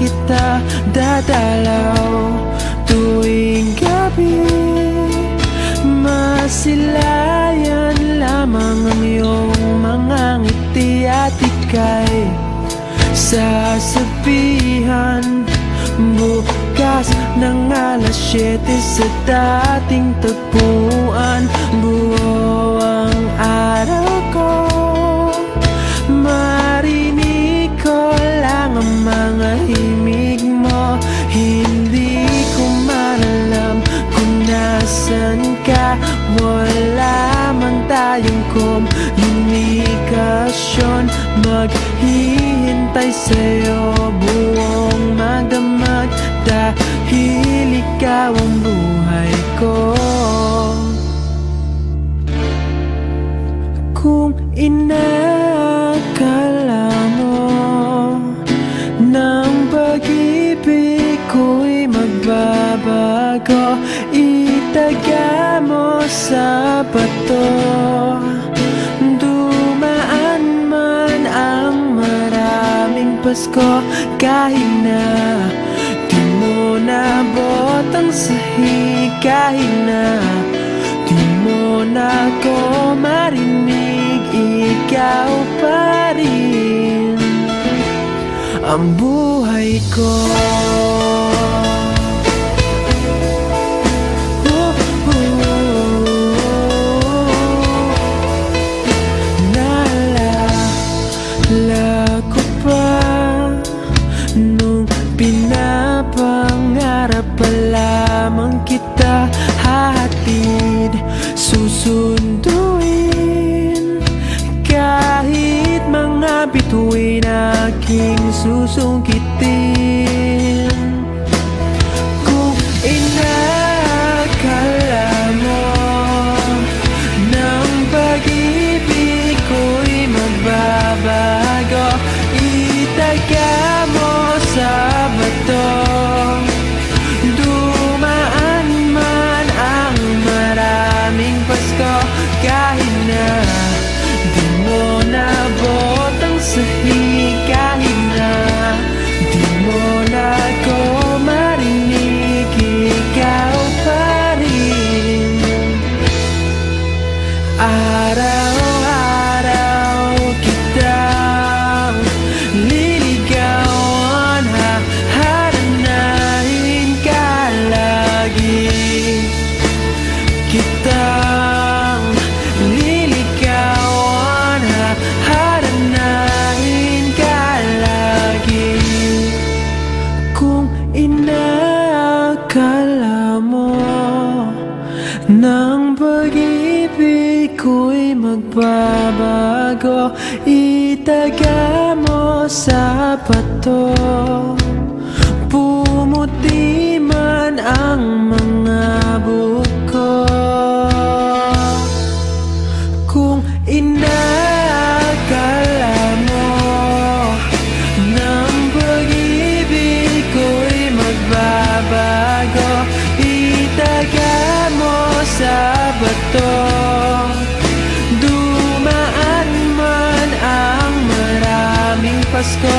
kita dadalaw tuwing gabi. Masilayan lamang ang iyong mga ngiti at ika'y sasabihan bukas ng alas 7 sa dating tagpuan. Buo ang araw ko, marinig ko lang ang mga himig mo. Hindi ko malalam kung nasan ka, wala man tayong komunikasyon. Maghihintay sa'yo buong magdamag dahil ikaw ang buhay ko. Kung inakala mo ng pag-ibig ko'y magbabago, itaga mo sa bato. Dumaan man ang maraming Pasko, kahit na di mo nabot ang sahig, kahit na di mo na ako marinig, ikaw pa rin ang buhay ko. Naalala ko pa nung pinapangarap pa lamang kita, hatid susunduin kahit mga bituin aking susungkitin. Kung inakala mo ng pag-ibig ko'y magbabago, itaga mo sa bato. Dumaan man ang maraming Pasko, kahit na di mo nabot ang sahig, kahit na di mo na ako marinig, ikaw pa rin. Araw-araw kitang liligawan, haharanahin ka lagi. Kitang liligawan, haharanahin ka lagi. Kung inakala mo ng pag-ibig ko'y magbabago, itaga mo sa bato. Pumuti man ang mga buko. Kung inakala mo ng pag-ibig ko'y magbabago, itaga mo sa bato. Dumaan man ang maraming Pasko,